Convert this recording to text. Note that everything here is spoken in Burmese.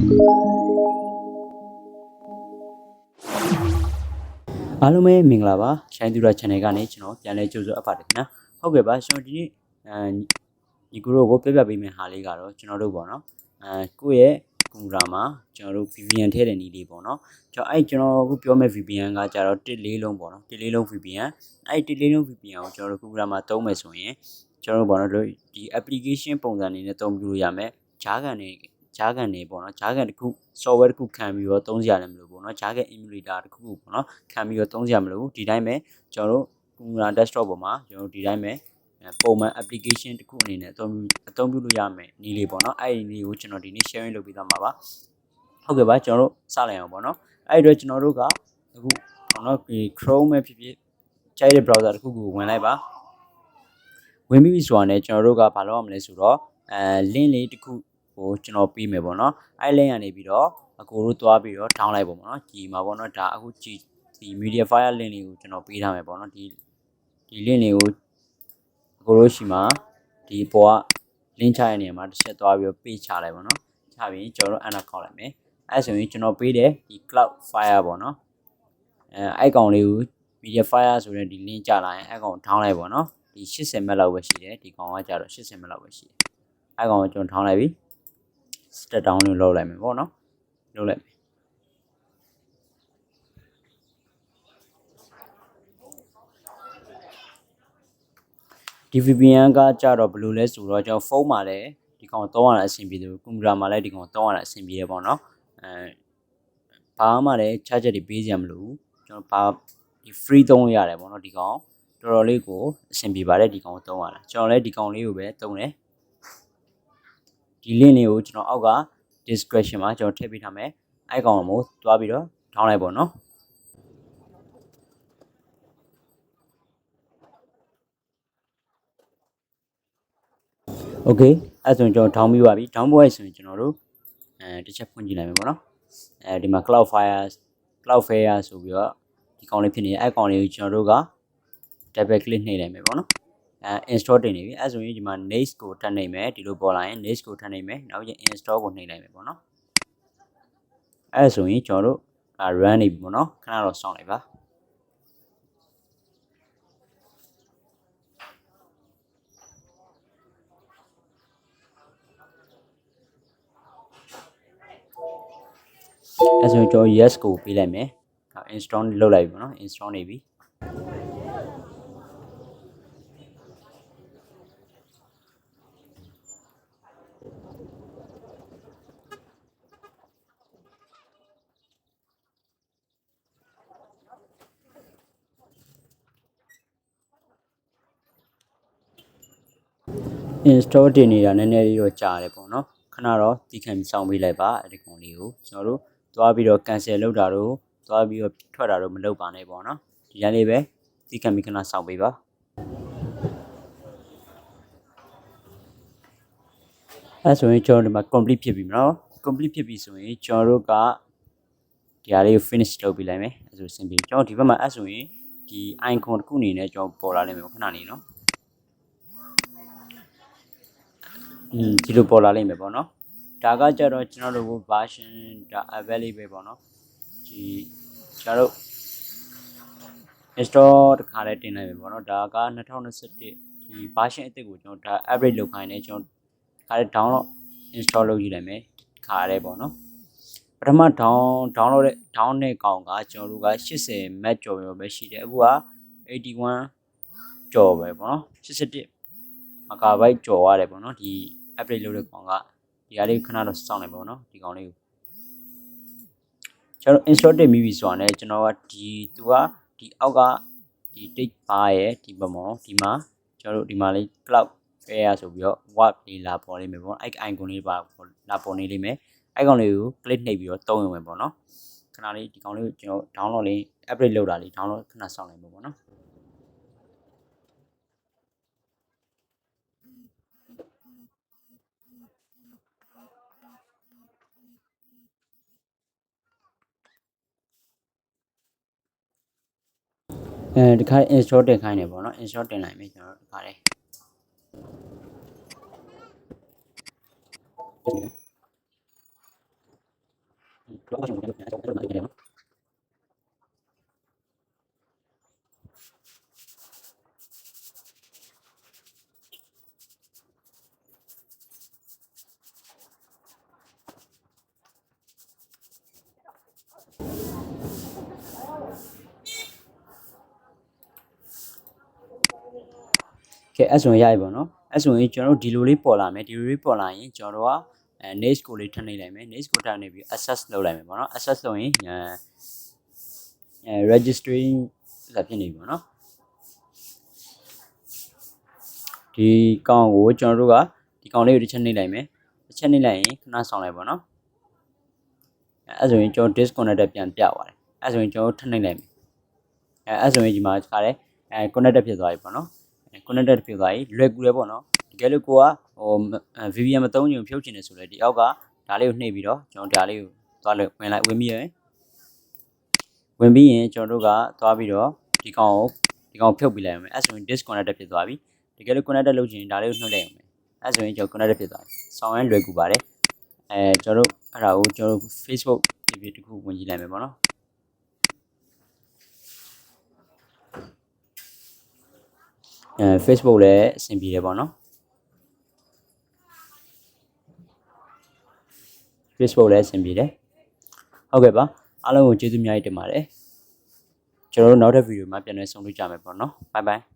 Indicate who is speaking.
Speaker 1: အားလုံးပဲမင်္ဂလာပါရှိုင်းသူရ channel ကနေကျွန်တော်ပြန်လဲကြိုဆိုအပ်ပါတယ်ခင်ဗျာဟုတ်ကဲ့ပါကျွန်တော်ဒီနေ့ဒီကူတို့ကိုပြပြပေးမယ့်ဟာလေးကတော့ကျွန်တော်တို့ပေါ့နော်ကိုယ့်ရဲ့ကွန်ပျူတာမှာကျွန်တော်တို့ VPN ထည့်တဲ့နည်းလေးပေါ့နော်ကျွန်တော်အခုပြောမယ့် VPN ကကြတော့1 လုံးပေါ့နော်1 လုံး VPN 1 လုံး VPN ကိုကျွန်တော်တို့ကွန်ပျူတာမှာသုံးမယ်ဆိုရင်ကျွန်တော်တို့ပေါ့နော်ဒီ application ပုံစံအနေနဲ့သုံးပြလို့ရမယ်ဂျားကန်နေပေါ့နော်ဂျားကန်တစ်ခု software တစ်ခုခံပြီးတော့သုံးစရာလည်းမလိုဘူးเนาะဂျားကန် emulator တစ်ခုပေါ့နော်ခံပြီးတော့သုံးစရာမလိုဘူးဒီတိုင်းပဲကျွန်တော်တို့ကွန်ပျူတာ desktop ပေါ်မှာကျွန်တော်တို့ဒီတိုင်းပဲပုံမှန် application တစ်ခုအနေနဲ့အသုံးပြုလို့ရမယ်နည်းလေးပေါ့နော်အဲ့ဒီနည်းကိုကျွန်တော်ဒီနေ့ sharing လုပ်ပေးသွားမှာပါဟုတ်ကဲ့ပါကျွန်တော်တို့စလိုက်အောင်ပေါ့နော်အဲ့ဒီတော့ကျွန်တော်တို့ကအခုပေါ့နော်ဒီ Chrome ပဲဖြစ်ဖြစ်ကြိုက်တဲ့ browser တစ်ခုကိုဝင်လိုက်ပါဝင်ပြီးပြီဆိုတာနဲ့ကျွန်တော်တို့ကဘာလုပ်ရမလဲဆိုတော့link လေးတစ်ခုကိုကျွန်တော်ပေးမယ်ပေါ့နော်အဲ့ link ကနေပြီးတော့အကိုတို့သွားပြီးတော့ down လိုက်ပေါ့နော်ဒီမှာပေါ့နော်ဒါအခုဒီ media file link လေးကိုကျွန်တော်ပေးထားမယ်ပေါ့နော်ဒီ link လေးကိုအကိုတို့ရှိမှာဒီပေါ်က link ချတဲ့နေရာမှာတစ်ချက်သွားပြီးတော့ page ချလိုက်ပေါ့နော်ချပြီးကျွန်တော်တို့အဲ့ဒါခေါက်လိုက်မယ်အဲ့ဆိုရင်ကျွန်တော်ပေးတဲ့ဒီ cloud file ပေါ့နော်အဲ့ကောင်လေးကို media file ဆိုတဲ့ဒီ link ကြလာရင်အဲ့ကောင် down လိုက်ပေါ့နော်ဒီ80 MB လောက်ပဲရှိတယ်ဒီကောင်ကကြတော့80 MB လောက်ပဲရှိတယ်အဲ့ကောင်ကိုကျွန်တော် down လိုက်ပြီ step down လို့လုပ်လိုက်မယ်ပေါ့နော်လုပ်လိုက်မယ်ဒီ VPN ကကြတော့ဘယ်လိုလဲဆိုတော့ကျွန်တော်ဖုန်းမှာလည်းဒီကောင်သုံးရတာအဆင်ပြေတယ်ကွန်ပျူတာမှာလည်းဒီကောင်သုံးရတာအဆင်ပြေရပေါ့နော်ဘာမှလည်း charge တွေပေးစရာမလိုဘူးကျွန်တော်ဒီ free သုံးလို့ရတယ်ပေါ့နော်ဒီကောင်တော်တော်လေးကိုအဆင်ပြေပါတယ်ဒီကောင်သုံးရတာကျွန်တော်လည်းဒီကောင်လေးကိုပဲသုံးတယ်ဒီ link လေးကိုကျွန်တော်အောက်က description မှာကျွန်တော်ထည့်ပေးထားမယ်အဲ့ကောင်ကိုသွားပြီးတော့ down လိုက်ပေါ့နော်โอเคအဲ့ဆိုရင်ကျွန်တော် down ပြီးပါပြီ down ပို့ရဆိုရင်ကျွန်တော်တို့တစ်ချက်ဖွင့်ကြည့်လိုက်မယ်ပေါ့နော်ဒီမှာ cloud fire ဆိုပြီးတော့ဒီကောင်လေးဖြစ်နေတယ်အဲ့ကောင်လေးကိုကျွန်တော်တို့က double click နှိပ်လိုက်မယ်ပေါ့နော်install တင်နေပြီအဲ့ဆိုရင်ဒီမှာ next ကိုထပ်နှိပ်မယ်ဒီလိုပေါ်လာရင် next ကိုထပ်နှိပ်မယ်နောက်ကျရင် install ကိုနှိပ်လိုက်မယ်ပေါ့နော်အဲ့ဆိုရင်ကျွန်တော်တို့run နေပြီပေါ့နော်ခဏတော့စောင့်လိုက်ပါအဲ့ဆိုရင်ကျွန်တော် yes ကိုပေးလိုက်မယ် install လုပ်လိုက်ပြီပေါ့နော် install နေပြီinstall တင်နေတာနည်းနည်းလေးတော့ကြာတယ်ပေါ့နော်ခဏတော့တီးခံပြီးစောင့်ပေးလိုက်ပါအဲ့ဒီကောင်လေးကိုကျွန်တော်တို့သွားပြီးတော့ cancel လုပ်တာတော့သွားပြီးတော့ထွက်တာတော့မလုပ်ပါနဲ့ပေါ့နော်ဒီတိုင်းလေးပဲတီးခံပြီးခဏစောင့်ပေးပါအဲ့ဆိုရင်ကျွန်တော်ဒီမှာ complete ဖြစ်ပြီမနော် complete ဖြစ်ပြီဆိုရင်ကျွန်တော်တို့ကဒီဟာလေးကို finish လုပ်ပေးလိုက်မယ်အဲ့ဆိုစင်ပြီကျွန်တော်ဒီဘက်မှာအဲ့ဆိုရင်ဒီ icon တစ်ခုအနေနဲ့ကျွန်တော်ပေါ်လာလိမ့်မယ်ခဏလေးနော်ဒီလိုပေါ်လာလိမ့်မယ်ပေါ့နော်ဒါကကြတော့ကျွန်တော်တို့ version ဒါ available ပေါ့နော်ဒီကျွန်တော်တို့ install တစ်ခါလေးတင်လိုက်မယ်ပေါ့နော်ဒါက2021ဒီ version အသစ်ကိုကျွန်တော်ဒါ upgrade လုပ်ခိုင်းနေကျွန်တော်ခါလေး download install လုပ်ယူလိုက်မယ်ခါရဲပေါ့နော်ပထမ download တဲ့ down တဲ့ကောင်ကကျွန်တော်တို့က80 meg ကျော်ပဲရှိတယ်အခုက81ကျော်ပဲပေါ့နော်81 megabyte ကျော်ရတယ်ပေါ့နော်ဒီ update လုပ်တဲ့ကောင်ကဒီဟာလေးခဏတော့စောင့်နေပါပေါ့နော်ဒီကောင်လေးကိုကျွန်တော် install တင်ပြီးပြီဆိုတာနဲ့ကျွန်တော်ကသူကဒီအောက်ကဒီ date bar ရဲ့ဒီဘက်မှာဒီမှာကျွန်တော်တို့ဒီမှာလေး cloud fair ဆိုပြီးတော့ work လေးလာပေါ်လိမ့်မယ်ပေါ့အဲ့ icon လေးပါလာပေါ်နေလိမ့်မယ်အဲ့ကောင်လေးကို click နှိပ်ပြီးတော့သုံးရုံပဲပေါ့နော်ခဏလေးဒီကောင်လေးကိုကျွန်တော် download လေး upgrade လုပ်တာလေး download ခဏစောင့်လိုက်ပါပေါ့နော်ဒီခါ install တင်ခိုင်းနေပေါ့နော် install တင်လိုက်မယ်ကျွန်တော်ဒီခါလေး ကဲအဲ့ဆိုရင်ရပြီပေါ့နော်အဲ့ဆိုရင်ကျွန်တော်တို့ဒီလိုလေးပေါ်လာမယ်ဒီလိုလေးပေါ်လာရင်ကျွန်တော်တို့ကnext ကိုလေးထပ်နှိပ်လိုက်မယ် next ကိုထပ်နှိပ်ပြီး access လုပ်လိုက်မယ်ပေါ့နော် access လုပ်ရင်registering ဆိုတာဖြစ်နေပြီပေါ့နော်ဒီကောင်ကိုကျွန်တော်တို့ကဒီကောင်လေးကိုတစ်ချက်နှိပ်လိုက်မယ်တစ်ချက်နှိပ်လိုက်ရင်ခဏဆောင်လိုက်ပေါ့နော်အဲ့ဆိုရင်ကျွန်တော် disconnected ပြန်ပြသွားတယ်အဲ့ဆိုရင်ကျွန်တော်ထပ်နှိပ်လိုက်မယ်အဲ့ဆိုရင်ဒီမှာခါလဲconnected ဖြစ်သွားပြီပေါ့နော် connected ဖြစ်သွားပြီလွယ်ကူတယ်ပေါ့နော်တကယ်လို့ကိုကဟို VPN မသုံးချင်ဖြုတ်ချင်တယ်ဆိုလဲဒီအောက်ကဒါလေးကိုနှိပ်ပြီးတော့ကျွန်တော်ဒါလေးကိုသွားလို့ဝင်ပြီးရင်ကျွန်တော်တို့ကသွားပြီးတော့ဒီကောင်ဖြုတ်ပြလိုက်ရမယ်အဲ့ဆိုရင် disconnected ဖြစ်သွားပြီတကယ်လို့ connected လုပ်ချင်ဒါလေးကိုနှုတ်လိုက်ရမယ်အဲ့ဆိုရင်ကျွန်တော် connected ဖြစ်သွားပြီဆောင်းရမ်းလွယ်ကူပါတယ်ကျွန်တော်တို့အဲ့ဒါကိုကျွန်တော်တို့ Facebook TV တခုဝင်ကြည့်လိုက်မယ်ပေါ့နော်Facebook လည်းအဆင်ပြေတယ်ပေါ့နော် Facebook လည်းအဆင်ပြေတယ်ဟုတ်ကဲ့ပါအားလုံးကိုကျေးဇူးအများကြီးတင်ပါတယ်ကျွန်တော်တို့နောက်တဲ့ဗီဒီယိုမှာပြန်လည်ဆုံတွေ့ကြမယ်ပေါ့နော် bye bye